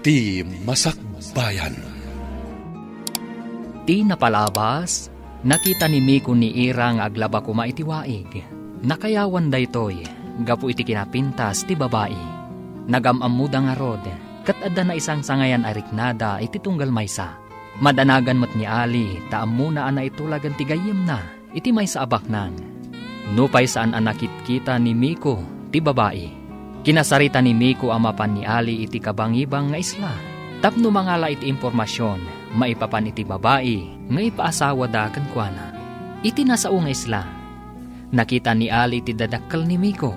Ti Masakbayan. Ti napalabas, nakita ni Miko ni Ira nga aglaba kuma iti waig. Nakayawan daytoy, gapu iti kinapintas ti babae. Nagamamuda nga rod, kat adda na isang sangayan ariknada iti tunggal maysa. Madanagan mat ni Ali, taam muna ana itulagan ti gayem na, iti maysa abaknang. Nupay saan anakit kita ni Miko, ti babae. Kinasarita ni Miko amapan ni Ali iti kabangibang nga isla. Tapno mangala iti impormasyon, maipapan iti babae, nga ipaasawa da kankwana. Iti nasao nga isla. Nakita ni Ali iti dadakkel ni Miko.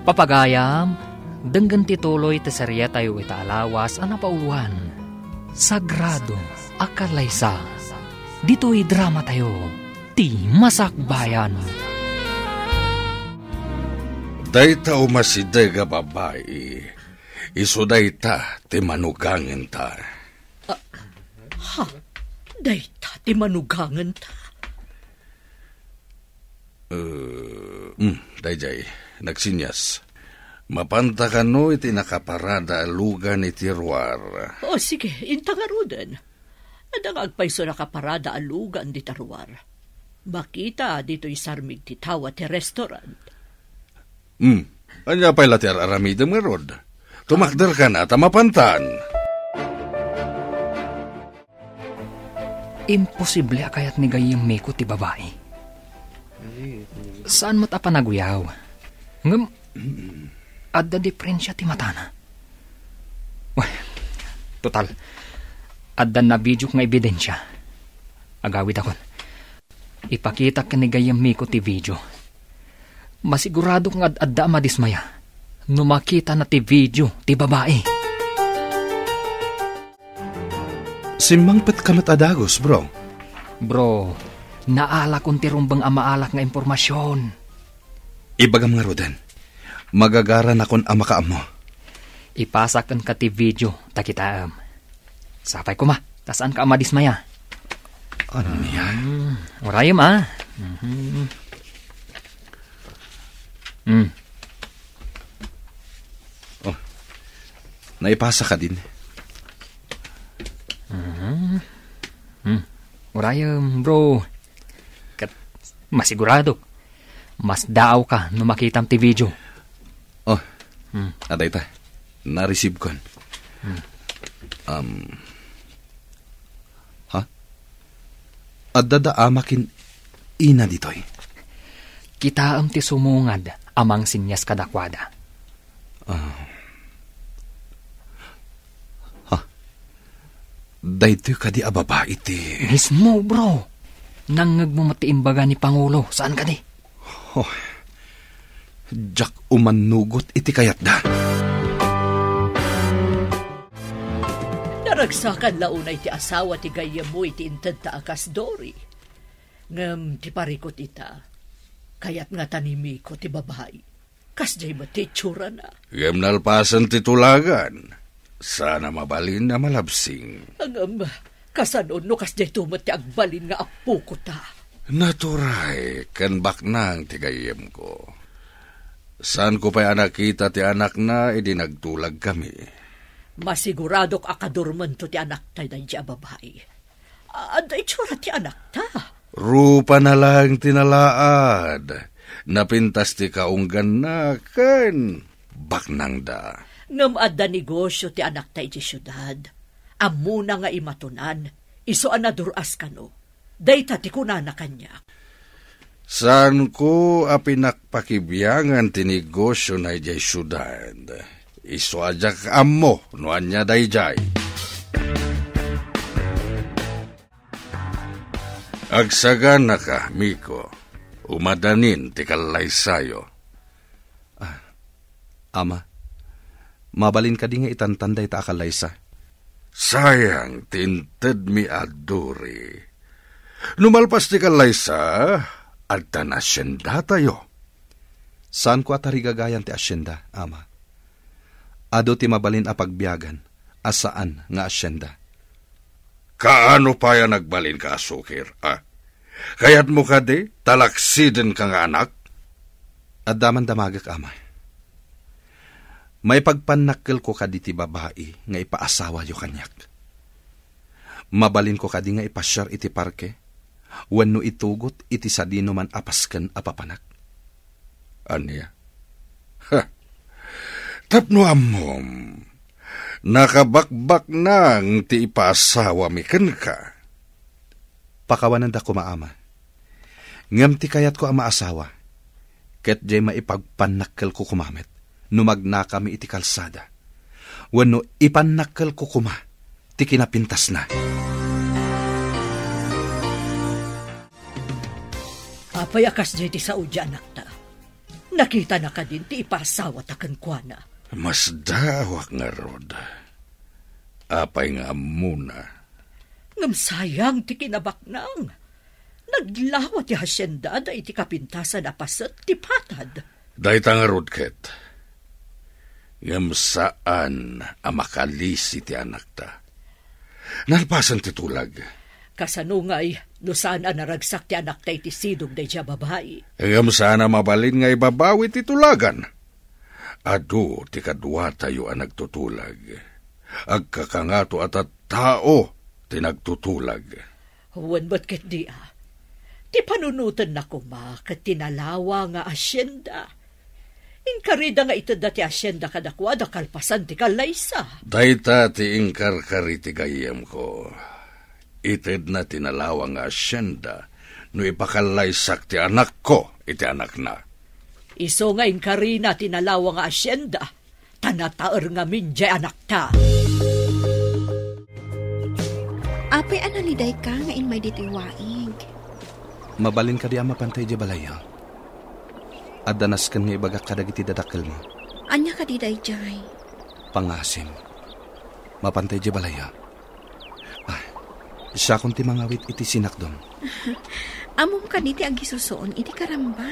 Papagayam, denggan ti tuloy ti serya tayo ita alawas anapauluan. Sagrado, akalaysa. Dito'y drama tayo, ti Masakbayan. Dayta umasiday nga babae, iso dayta ti manugangan ta. Dayta ti manugangan ta? Dayjay, nagsinyas. Mapanta ka no iti nakaparada alugan iti ruar. O sige, intangarudan. Adang agpayso nakaparada alugan di taruar. Makita dito'y sarmig ti tawa ti restaurant. Anya pa'y latir aramidem nga rod. Tumakder ka na, tamapantan. Imposible akayat ni gayem Miko ti babae. Saan mat apanaguyaw? Ngam, adda diferensya ti matana. Total, adda na video nga ebidensya. Agawid akon. Ipakita ka ni gayem Miko ti video. Masigurado nga adda madismaya. Numakita na ti video ti babae. Simangpet kamat adagos, bro. Bro, naala kong tirumbang amaalak nga impormasyon. Ibagam nga roden. Magagaran akon amakaam mo. Ipasakan ka ti video, takitaam. Sapay ko ma, tasaan ka amadismaya. Ano niyan? Urayam ah. Oh, naipasa ka din. Urayam, bro. Masigurado. Mas daaw ka no makitam ti video. Oh, aday ta. Na-receive kon. Adda amakin ina ditoy. Kitaam ti sumungad amang sinyas kadakwada. Daytoy ka di ababa iti. Mismo, bro. Nangag mo matiimbaga ni Pangulo. Saan ka di? Oh, jak umanugot iti kayat da. Naragsakan launay ti asawa ti gaya mo iti intad ta akas Dory. Ngam ti parikot ita. Kayat nga tanimi ko ti babae. Kas jay matitsura na. Yam nalpasan ti tulagan. Sana mabalin na malabsing. Angam, kasanon no kas jay tumat ti agbalin nga apo ko ta. Naturay, kan baknang ti gayem ko. Saan ko pa'y anak kita ti anak na, edi nagtulag kami. Masiguradok akadurman to ti anak tayo na dya babae. Aday tsura ti anak ta. Rupa na lang tinalaad. Napintas ti kaunggan na kan baknang da. Ngam adda negosyo ti anak tayo di syudad. Amuna nga imatunan, iso anaduras ka no. Dayta ti kunana kanya. Saan ko apinakpakibiyangan ti negosyo na jay syudad. Iso ajak ammo no anya dayjay. Agsagan na ka, Miko. Umadanin ti kalaysayo. Ama, mabalin ka di nga itantanday ta akalaysa. Sayang, tinted mi aduri. Numalpas ti kalaysa, adta na asyenda tayo. Saan ko atarigagayan ti asyenda, ama? Ado ti mabalin a pagbiyagan, asaan nga asyenda? Kaano pa yan nagbalin ka, Asukir, ah? Kaya't mo ka di, talaksiden ka nga anak? Addaman damagak, ama. May pagpanakkel ko kadi ti babae nga ipaasawa yu kanyak. Mabalin ko kadi nga ipasyar iti parke, wenno itugot iti sadino man apasken apapanak. Anya? Ha! Tapno amom, nakabakbak nang ti ipaasawa mi ken ka. Pakawanan da ko maama. Ngam ti kayat ko ama asawa, ket jay maipagpanakkel ko kumamet, numagna kami iti kalsada. Wenno ipanakkel ko kuma, ti kinapintas na. Apay akas jay ti saudya anak ta. Nakita na ka din ti ipasawa ta kenkwana. Mas dawak nga rod. Apay nga amuna. Ngam sayang ti kinabaknang. Naglawa ti hasyenda da iti kapintasan apaset ti patad. Dahita nga rod ket. Ngam saan amakalisi ti anak ta. Nalpasan ti tulag. Kasanungay, no saan naragsak ti anak tayo ti sidog da siya babae. Ngam sana mabalin nga ibabawi ti tulagan. Adu ti kadwa tayo ang nagtutulag. Agkakangato at tao ti nagtutulag. Huwan ba't ket di ti panunutan na kuma kat tinalawa nga asyenda. Inkarida nga ito dati asyenda kadakwa da kalpasan ti kalaysa. Dahita ti inkarkari ti gayem ko. Ited na tinalawa nga asyenda no ipakalaysak ti anak ko iti anak na. Iso nga inkarina tinalawa nga asyenda, tanataer nga minjay anak ta. Apay analiday ka nga in may ditiwaig. Mabalin ka di ama pantay di balaya. Adanas kan nga ibagak kadagiti dadakkel mo. Anya ka diday jay? Pangasim. Mapantay di balaya. Siya kung ti mangawit iti sinakdom. Amom ka diti agisusoon iti karamba.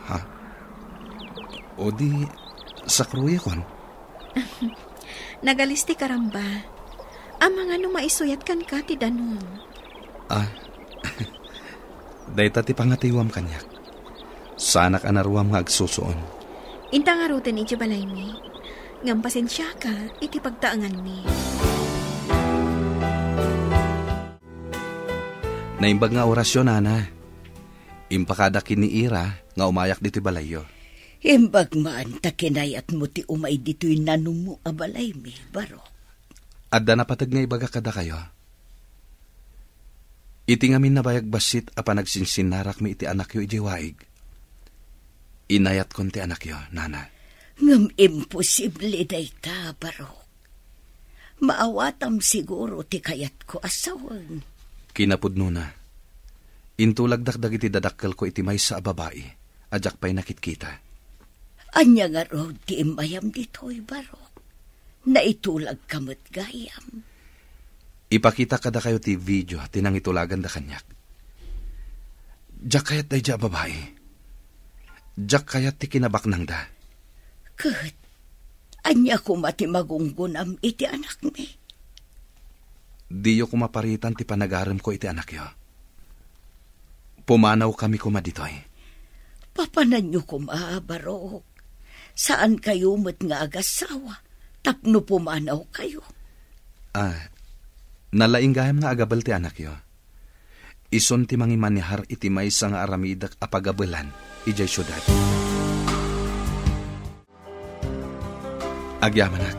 Ha? O di sakruya kon? Nagalisti karamba. Ang mga maisuyat kan ka ti danon. Dahita ti pangatiwam kanyak. Sanak anaruam nga agsusoon. Inta nga rutin iti balay mi. Ngam pasensya ka iti pagtaangan mi. Naimbag nga orasyon, Ana. Impakadakin ni Ira nga umayak dito balayo. Imbag maan takinayat mo ti umay dito'y nanumu abalay mi, baro. Adda na patag nga ibaga kada kayo. Iti ngamin nabayag basit apa nagsinsinarak mi iti anak yo ijiwaig. Inayat kon ti anak yo, Nana. Ngam imposible day ta, baro. Maawatam siguro ti kayat ko asawang. Kinapudno na. Intulagdakdag iti dadakkel ko iti may sa babae. Adyak pa'y nakitkita. Anya nga rod ti imayam dito'y baro. Naitulag kamot gayam. Ipakita kada kayo ti video tinang itulagan da kanyak. Dyak kayat day dya babae. Dyak kayat ti kinabaknang da. Kat, anya ko mati magunggunam iti anak mi. Diyo kumaparitan ti panagaram ko iti anak yo. Pumanaw kami kumaditoy. Papanan nyo kumabarok. Saan kayo met nga agasawa? Tapno pumanaw kayo. Nalainggayam nga agabal ti anak yo. Ison ti mangimanihar iti maysa nga aramidak apagabelan ijay syudad. Agyamanak,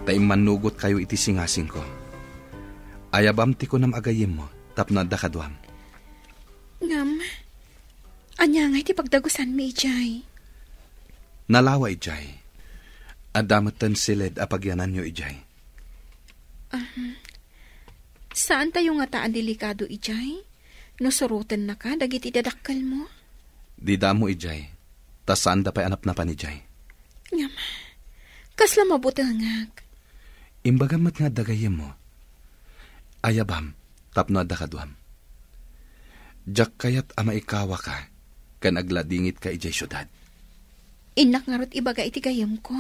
taim manugot kayo iti singasing ko. Ayabam ti ko nam agayim mo, tapno da kadwam. Ngam, anya nga iti pagdagusan mi, ijay. Nalawa, ijay. Adamatan silid apagyanan nyo, ijay. Saan tayo nga taan delikado, ijay? No surutan na ka, dagiti dadakkel mo? Di damo, ijay. Ta saan da pa'y anap na pan, ijay? Ngam, kasla mabutangag. Imbagamat nga dagayim mo. Ayabam, tapno adda kadwam. Jak kayat ama ikawa ka, kan agladingit ka ijay syudad. Inak nga rot ibaga iti gayam ko.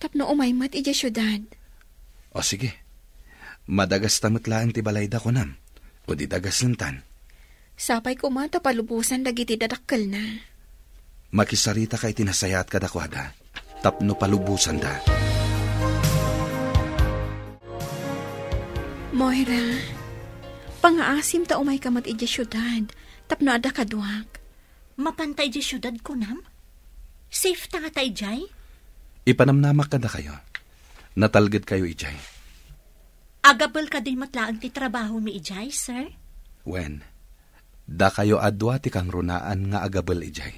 Tapno umaymat ijay syudad. O sige, madagas tamatlaan ti balayda ko nam, o di dagas lantan. Sapay ko man tapalubusan dagiti dadakkel na. Makisarita ka itinasayat kadakwada. tapno palubusan da. Moira, pangaasim ta umay kamat iti syudad, tapno ada kaduak. Mapantay di syudad ko, nam? Safe ta nga tay, Jay? Ipanamnamak kada kayo. Natalgad kayo, Ijay. Agabal ka din matlaang ti trabaho mi, Ijay, sir? Wen, da kayo adwa ti kang runaan nga agabal, Ijay.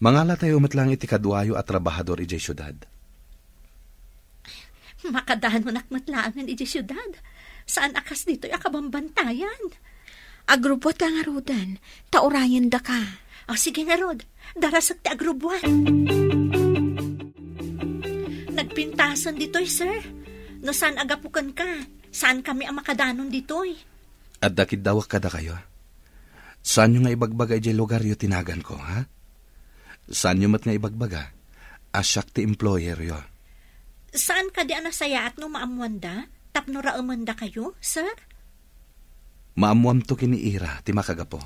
Mangala tayo matlang iti kadwayo at trabahador, Ijay, syudad. Makadahan mo nakmatlaangan, Ijay, syudad. Saan akas dito'y akabambantayan? Agrubot ka nga, Rodan. Taurayan da ka. O sige nga, Rod. Darasak ti agrubwat. Nagpintasan dito'y, sir. No saan agapukan ka? Saan kami ang makadanon dito'y? At dakid dawak kada kayo. Saan nyo nga ibagbagay di lugar yo tinagan ko, ha? Saan nyo mat nga ibagbaga? Asyak ti employer yo. Saan ka di anasaya at no maamwanda? Tapno raamanda kayo, sir? Maamuam to kiniira, ti makagapo.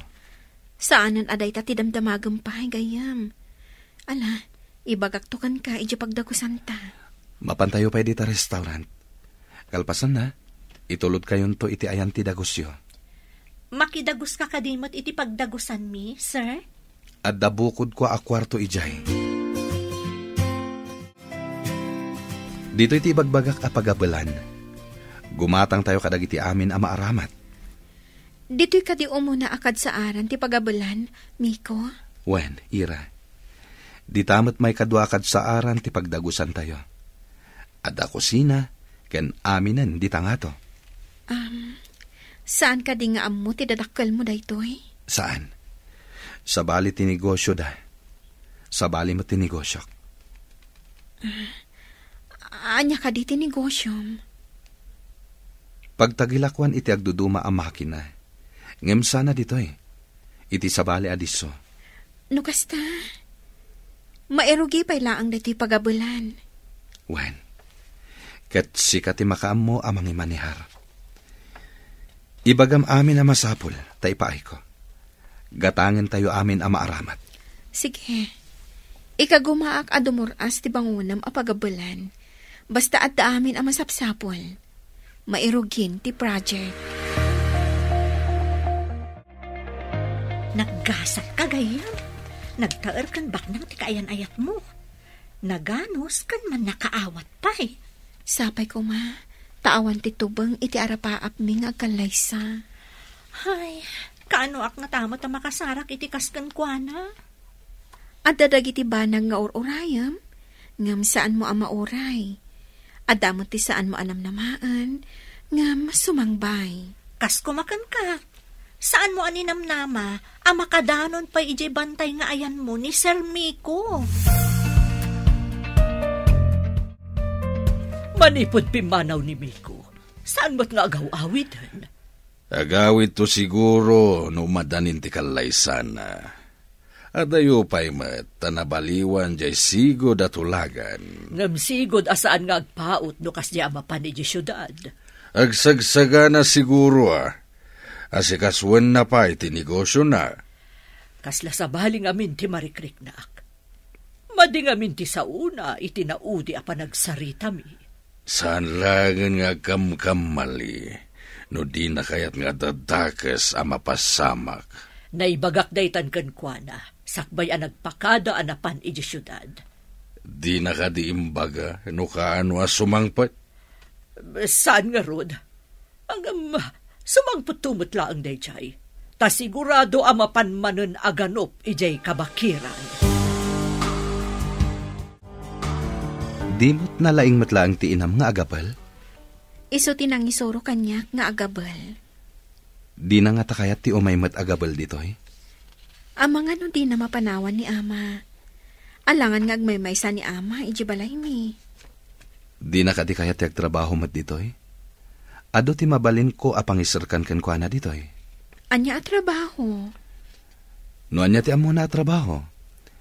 Saanan aday ta ti damdamagam pahay gayam. Ala, ibagaktukan ka, iji pagdakusan ta. Mapantayo pa dita restaurant. Kalpasan na, itulod kayon to iti ayan ti dagusyo. Makidagus ka kadimot iti pagdagusan mi, sir? At dabukod ko akwarto ijay. Dito iti bagbagak a pagabalan. Gumatang tayo kadagiti amin a maaramat. Dito'y kadi umuna akad sa aran ti pagabalan, Miko? Wen, Ira. Di tamat may kadwakad sa aran ti pagdagusan tayo. Ada kusina, ken aminan di tangato. Saan ka di nga ammo ti dadakkel mo daytoy? Saan? Sa bali ti negosyo da. Sa bali mo ti negosyo. Anya ka di ti negosyom? Pagtagilakwan iti agduduma ang makina. Ngem sana ditoy. Iti sa bali adiso. No kasta? Mairugi pa ilaang dito'y pagabulan. Wen, ket sikat ti makaam mo amang imanihar. Ibagam amin na masapul, ta ipaay ko. Gatangan tayo amin a maaramat. Sige. Ikagumaak a dumuras ti bangunam a pagabulan. Basta at amin a masapsapol. Mairugin ti project. Naggasat ka gayam. Nagtaer kan baknang ti kaayan-ayat mo. Naganos kan man nakaawat pa eh. Sapay ko ma, taawan ti tubang iti arapaap mi nga kalaysa. Ay, kaano ak nga tamot na makasarak iti kaskan kwa na? At dadag iti banag nga urayam, ngam saan mo ang mauray. Adamot ti saan mo anamnamaan, ngam sumangbay. Kas kumakan ka. Saan mo aninamnama, ang makadanon pa iji bantay nga ayan mo ni Sir Miko? Manipod pimanaw ni Miko. Saan mo't nga agaw-awitan? Agawid to siguro no madanin ti kalaysan na. Adayo pa'y tanabaliwan jay sigod at ulagan. Ngam sigod asaan nga agpaot no kas di amapan iji syudad. Agsagsaga na siguro Asikaswan na pa iti negosyo na. Kasla sa baling amin ti marikrik na ak. Mading amin ti sauna iti naudi a panagsarita mi. Saan lagan nga kamkamali, no di na kayat nga dadakas a mapasamak. Naibagak daytan kan kuana, sakbay a nagpakada anapan iti syudad. Di na ka di imbaga, no kaano a sumangpat? Saan nga, Rod? Ang sumangpot tumutla ang dayjay. Ta sigurado a mapanmanon aganop ijay kabakiran. Dimot na laing matlaang ti inam nga agapal? Iso tinangisoro kanyak nga agabal. Di na nga takayat ti umay mat agabal ditoy? Amang ano di na mapanawan ni ama. Alangan nga agmaymaysa ni ama, ijibalay mi. Di na ka di kayat ti agtrabaho mat ditoy? Ado ti mabalin ko apangisirkan ken kuana ditoy? Anya at trabaho? No anya ti amo na trabaho?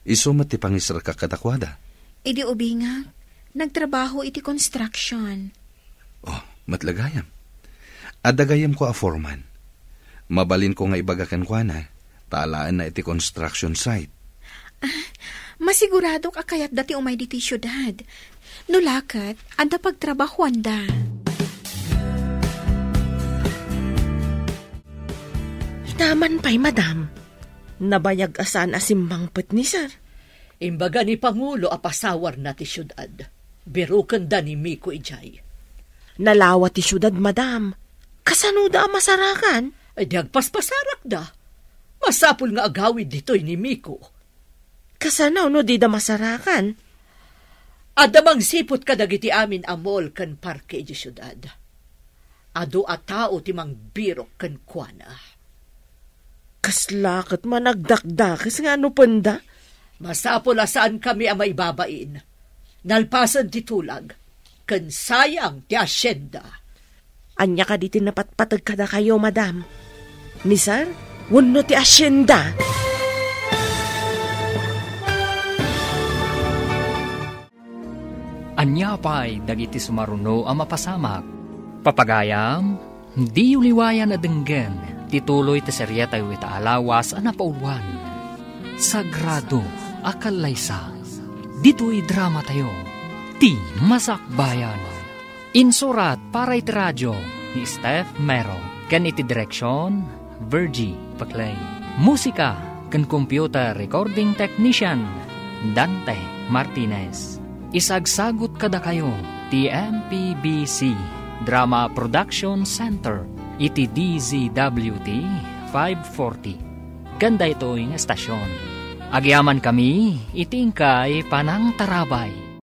Iso mat ti pangisir ka kadakwada? Idi ubingak, nagtrabaho iti construction. Oh, matlagayam. Adagayam ko a foreman. Mabalin ko nga ibagakan kuana, taalaan na iti construction site. Masigurado ka kayat dati umay diti syudad. Nulakat, anda pagtrabahuan da. Naman pa'y, madam. Nabayag asan asimbang pet ni sir. Imbaga ni Pangulo apasawar na ti syudad. Birukan da ni Miko ijay. Nalawa ti syudad, madam. Kasano da masarakan? Ay di agpaspasarak da. Masapul nga agawid dito'y ni Miko. Kasano no di da masarakan? Adamang sipot ka dagiti amin amol kan parke di syudad. Ado a tao timang birok kan kuana. Kaslakot managdakdakis nga ano panda? Masapol asaan kami ang maibabain. Nalpasan ti tulag. Kan sayang ti asyenda. Anya ka di tinapatpatag kada kayo, madam. Misar, wano ti asyenda. Anya pa'y dagiti sumaruno ang mapasamak. Papagayam, di uliwayan na denggen. Tituloy ti serya tayo itaalawas ang napauluan. Sagrado akalaysa. Dito'y drama tayo. Ti Masakbayan. Insurat para iti radyo ni Steph Mero. Ken iti direksyon, Virgie Paclay. Musika ken computer recording technician, Dante Martinez. Isagsagot kada kayo ti MPBC Drama Production Center. Iti DZWT 540. Ganda ito yung estasyon. Agyaman kami, itingkay panang tarabay.